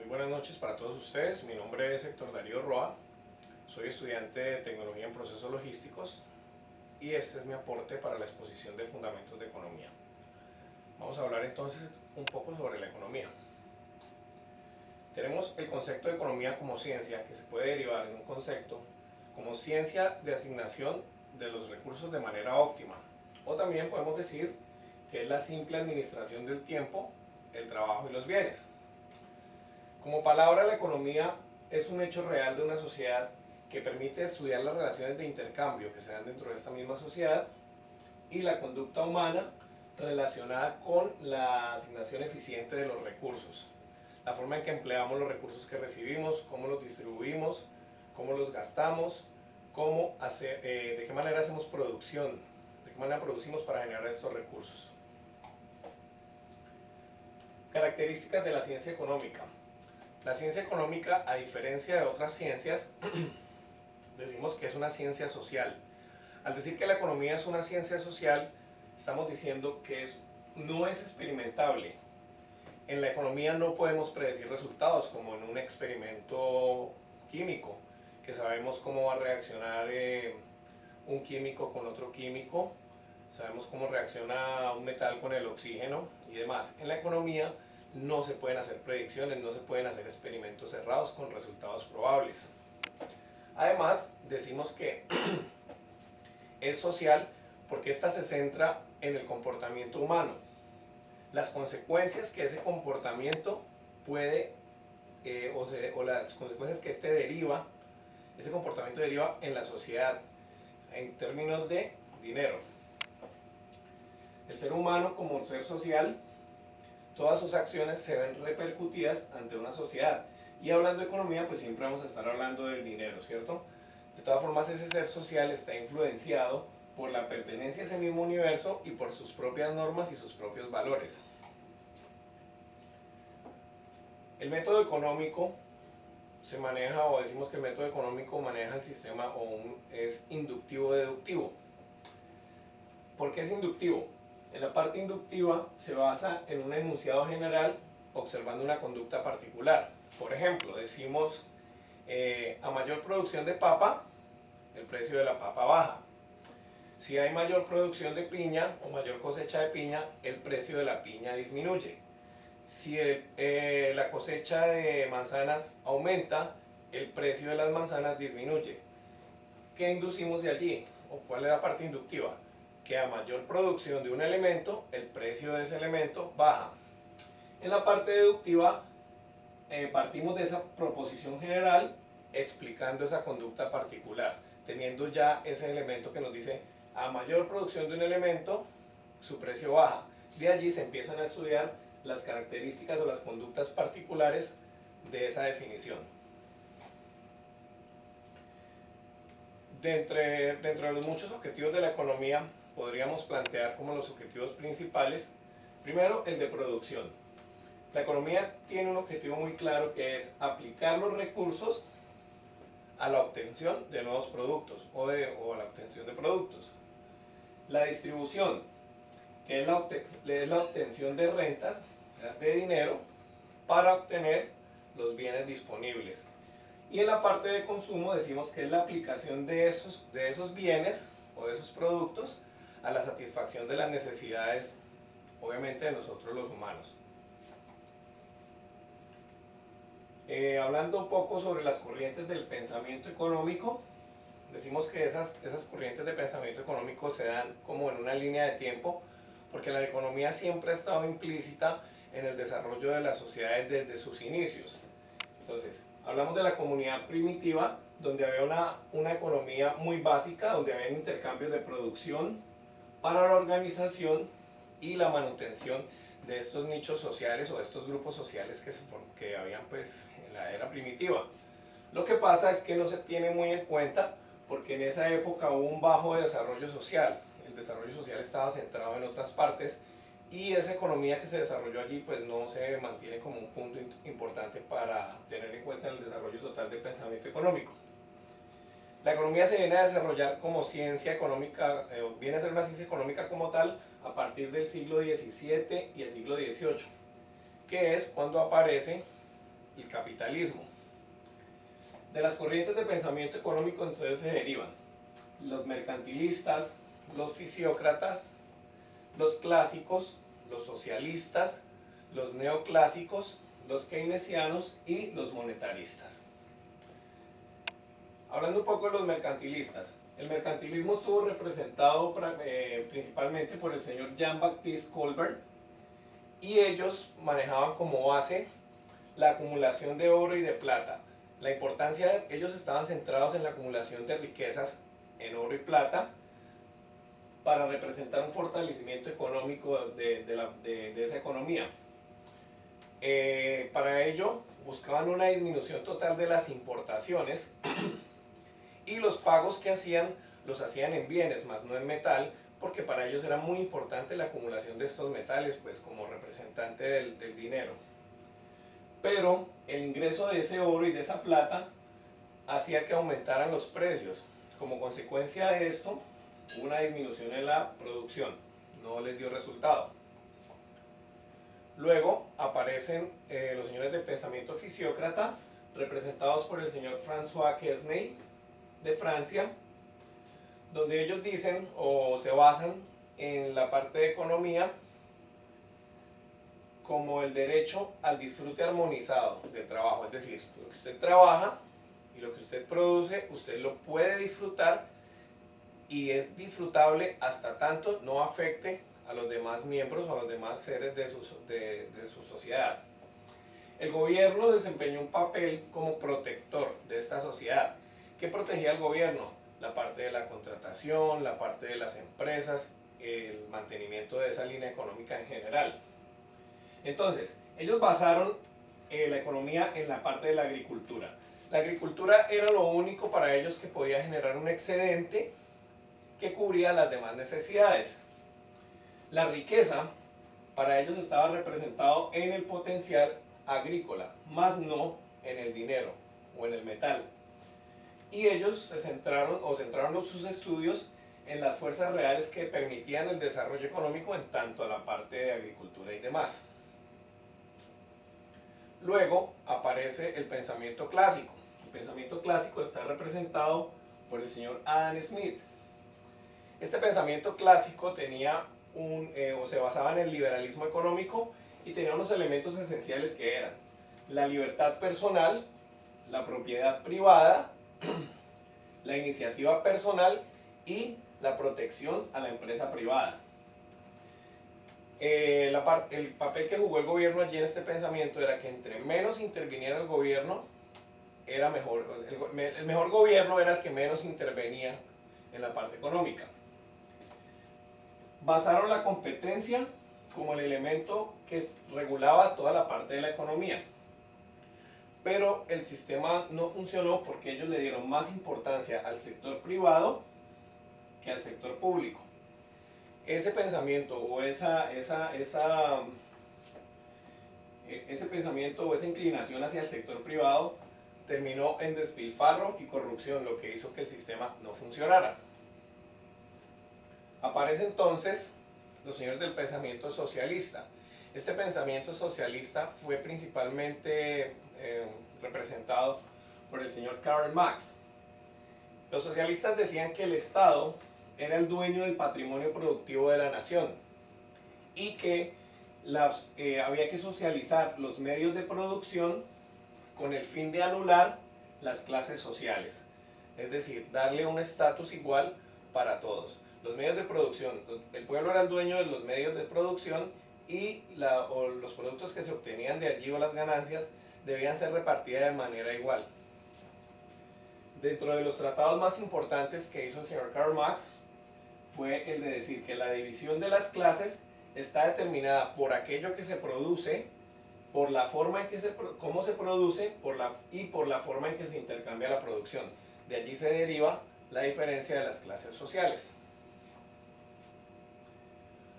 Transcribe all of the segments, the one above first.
Muy buenas noches para todos ustedes. Mi nombre es Héctor Darío Roa. Soy estudiante de Tecnología en Procesos Logísticos y este es mi aporte para la exposición de Fundamentos de Economía. Vamos a hablar entonces un poco sobre la economía. Tenemos el concepto de economía como ciencia, que se puede derivar en un concepto como ciencia de asignación de los recursos de manera óptima. O también podemos decir que es la simple administración del tiempo, el trabajo y los bienes. Como palabra, la economía es un hecho real de una sociedad que permite estudiar las relaciones de intercambio que se dan dentro de esta misma sociedad y la conducta humana relacionada con la asignación eficiente de los recursos. La forma en que empleamos los recursos que recibimos, cómo los distribuimos, cómo los gastamos, de qué manera hacemos producción, de qué manera producimos para generar estos recursos. Características de la ciencia económica. La ciencia económica, a diferencia de otras ciencias, decimos que es una ciencia social. Al decir que la economía es una ciencia social, estamos diciendo que no es experimentable. En la economía no podemos predecir resultados como en un experimento químico, que sabemos cómo va a reaccionar un químico con otro químico, sabemos cómo reacciona un metal con el oxígeno y demás. En la economía no se pueden hacer predicciones, no se pueden hacer experimentos cerrados con resultados probables. Además, decimos que es social porque ésta se centra en el comportamiento humano, las consecuencias que ese comportamiento puede, o las consecuencias que ese comportamiento deriva en la sociedad, en términos de dinero. El ser humano como ser social, todas sus acciones se ven repercutidas ante una sociedad. Y hablando de economía, pues siempre vamos a estar hablando del dinero, ¿cierto? De todas formas, ese ser social está influenciado por la pertenencia a ese mismo universo y por sus propias normas y sus propios valores. El método económico se maneja, o decimos que el método económico maneja el sistema es inductivo-deductivo. ¿Por qué es inductivo? En la parte inductiva se basa en un enunciado general observando una conducta particular. Por ejemplo, decimos a mayor producción de papa, el precio de la papa baja. Si hay mayor producción de piña o mayor cosecha de piña, el precio de la piña disminuye. Si la cosecha de manzanas aumenta, el precio de las manzanas disminuye. ¿Qué inducimos de allí? ¿O cuál es la parte inductiva? Que a mayor producción de un elemento, el precio de ese elemento baja. En la parte deductiva, partimos de esa proposición general explicando esa conducta particular, teniendo ya ese elemento que nos dice a mayor producción de un elemento, su precio baja. De allí se empiezan a estudiar las características o las conductas particulares de esa definición. Dentro de los muchos objetivos de la economía, podríamos plantear como los objetivos principales, primero el de producción. La economía tiene un objetivo muy claro que es aplicar los recursos a la obtención de nuevos productos o a la obtención de productos. La distribución, que es la obtención de rentas, o sea, de dinero, para obtener los bienes disponibles. Y en la parte de consumo decimos que es la aplicación de esos bienes o de esos productos a la satisfacción de las necesidades, obviamente, de nosotros los humanos. Hablando un poco sobre las corrientes del pensamiento económico, decimos que esas corrientes de pensamiento económico se dan como en una línea de tiempo, porque la economía siempre ha estado implícita en el desarrollo de las sociedades desde sus inicios. Entonces, hablamos de la comunidad primitiva, donde había una economía muy básica, donde había intercambios de producción para la organización y la manutención de estos nichos sociales o de estos grupos sociales que habían pues en la era primitiva. Lo que pasa es que no se tiene muy en cuenta porque en esa época hubo un bajo desarrollo social. El desarrollo social estaba centrado en otras partes y esa economía que se desarrolló allí pues no se mantiene como un punto importante para tener en cuenta en el desarrollo total del pensamiento económico. La economía se viene a desarrollar como ciencia económica, viene a ser una ciencia económica como tal a partir del siglo XVII y el siglo XVIII, que es cuando aparece el capitalismo. De las corrientes de pensamiento económico entonces se derivan los mercantilistas, los fisiócratas, los clásicos, los socialistas, los neoclásicos, los keynesianos y los monetaristas. Hablando un poco de los mercantilistas, el mercantilismo estuvo representado principalmente por el señor Jean-Baptiste Colbert, y ellos manejaban como base la acumulación de oro y de plata. La importancia, ellos estaban centrados en la acumulación de riquezas en oro y plata para representar un fortalecimiento económico de esa economía. Para ello buscaban una disminución total de las importaciones y los pagos que hacían los hacían en bienes, más no en metal, porque para ellos era muy importante la acumulación de estos metales, pues como representante del dinero. Pero el ingreso de ese oro y de esa plata hacía que aumentaran los precios. Como consecuencia de esto, hubo una disminución en la producción, no les dio resultado. Luego aparecen los señores del pensamiento fisiócrata, representados por el señor François Quesnay de Francia, donde ellos dicen o se basan en la parte de economía como el derecho al disfrute armonizado del trabajo, es decir, lo que usted trabaja y lo que usted produce, usted lo puede disfrutar y es disfrutable hasta tanto no afecte a los demás miembros o a los demás seres de su sociedad. El gobierno desempeñó un papel como protector de esta sociedad. ¿Qué protegía al gobierno? La parte de la contratación, la parte de las empresas, el mantenimiento de esa línea económica en general. Entonces, ellos basaron la economía en la parte de la agricultura. La agricultura era lo único para ellos que podía generar un excedente que cubría las demás necesidades. La riqueza para ellos estaba representado en el potencial agrícola, más no en el dinero o en el metal. Y ellos se centraron sus estudios en las fuerzas reales que permitían el desarrollo económico en tanto a la parte de agricultura y demás. Luego aparece el pensamiento clásico. El pensamiento clásico está representado por el señor Adam Smith. Este pensamiento clásico tenía se basaba en el liberalismo económico y tenía unos elementos esenciales que eran la libertad personal, la propiedad privada, la iniciativa personal y la protección a la empresa privada. El papel que jugó el gobierno allí en este pensamiento era que entre menos interviniera el gobierno, era mejor. El mejor gobierno era el que menos intervenía en la parte económica. Basaron la competencia como el elemento que regulaba toda la parte de la economía. Pero el sistema no funcionó porque ellos le dieron más importancia al sector privado que al sector público. Ese pensamiento o ese pensamiento o esa inclinación hacia el sector privado terminó en despilfarro y corrupción, lo que hizo que el sistema no funcionara. Aparece entonces los señores del pensamiento socialista. Este pensamiento socialista fue principalmente representado por el señor Karl Marx. Los socialistas decían que el Estado era el dueño del patrimonio productivo de la nación y que había que socializar los medios de producción con el fin de anular las clases sociales, es decir, darle un estatus igual para todos. Los medios de producción, el pueblo era el dueño de los medios de producción y los productos que se obtenían de allí o las ganancias debían ser repartidas de manera igual. Dentro de los tratados más importantes que hizo el señor Karl Marx fue el de decir que la división de las clases está determinada por aquello que se produce, por la forma en que cómo se produce y por la forma en que se intercambia la producción. De allí se deriva la diferencia de las clases sociales.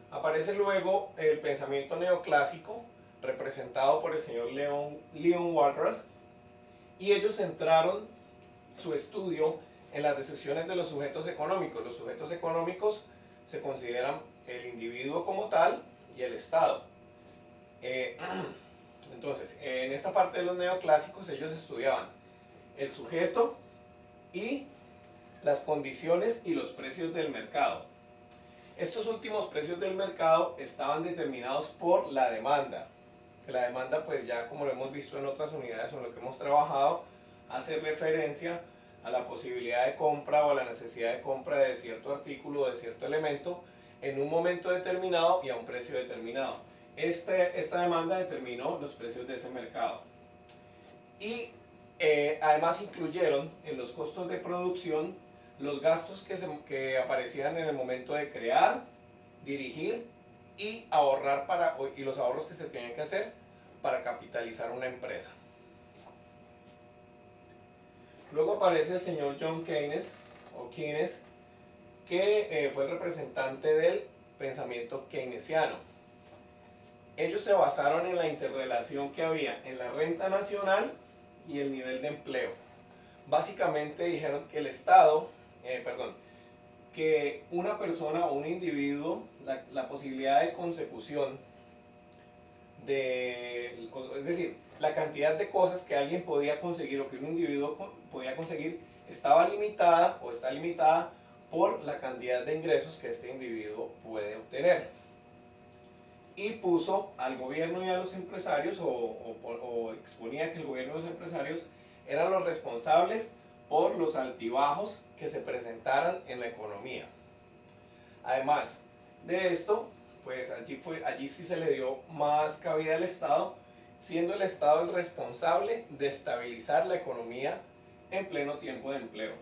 Aparece luego el pensamiento neoclásico, representado por el señor Leon Walras, y ellos centraron su estudio en las decisiones de los sujetos económicos. Los sujetos económicos se consideran el individuo como tal y el Estado. Entonces, en esta parte de los neoclásicos ellos estudiaban el sujeto y las condiciones y los precios del mercado. Estos últimos precios del mercado estaban determinados por la demanda. Que la demanda, pues ya como lo hemos visto en otras unidades o en lo que hemos trabajado, hace referencia a la posibilidad de compra o a la necesidad de compra de cierto artículo o de cierto elemento en un momento determinado y a un precio determinado. Esta demanda determinó los precios de ese mercado. Y además incluyeron en los costos de producción los gastos que aparecían en el momento de crear, dirigir y ahorrar y los ahorros que se tenían que hacer para capitalizar una empresa. Luego aparece el señor John Keynes, o Keynes, que fue el representante del pensamiento keynesiano. Ellos se basaron en la interrelación que había en la renta nacional y el nivel de empleo. Básicamente dijeron que el Estado, que una persona o un individuo, la posibilidad de consecución es decir, la cantidad de cosas que alguien podía conseguir o que un individuo podía conseguir estaba limitada o está limitada por la cantidad de ingresos que este individuo puede obtener. Y puso al gobierno y a los empresarios o exponía que el gobierno y los empresarios eran los responsables por los altibajos que se presentaran en la economía. Además de esto, pues allí sí se le dio más cabida al Estado, siendo el Estado el responsable de estabilizar la economía en pleno tiempo de empleo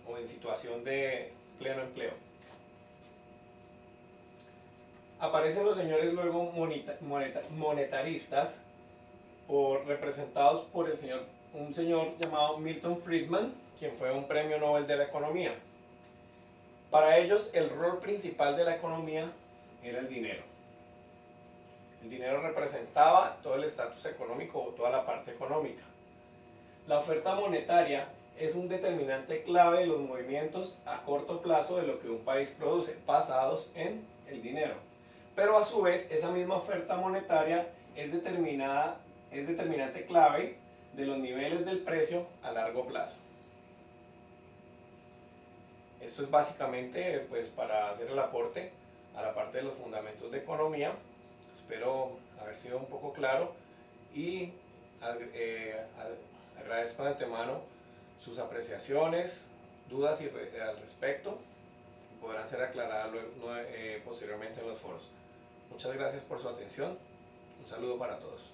o en situación de pleno empleo. Aparecen los señores luego monetaristas, representados por un señor llamado Milton Friedman, quien fue un premio Nobel de la economía. Para ellos el rol principal de la economía era el dinero. El dinero representaba todo el estatus económico o toda la parte económica. La oferta monetaria es un determinante clave de los movimientos a corto plazo de lo que un país produce, basados en el dinero. Pero a su vez, esa misma oferta monetaria es determinante clave de los niveles del precio a largo plazo. Esto es básicamente pues, para hacer el aporte a la parte de los fundamentos de economía. Espero haber sido un poco claro y agradezco de antemano sus apreciaciones, dudas al respecto, que podrán ser aclaradas posteriormente en los foros. Muchas gracias por su atención. Un saludo para todos.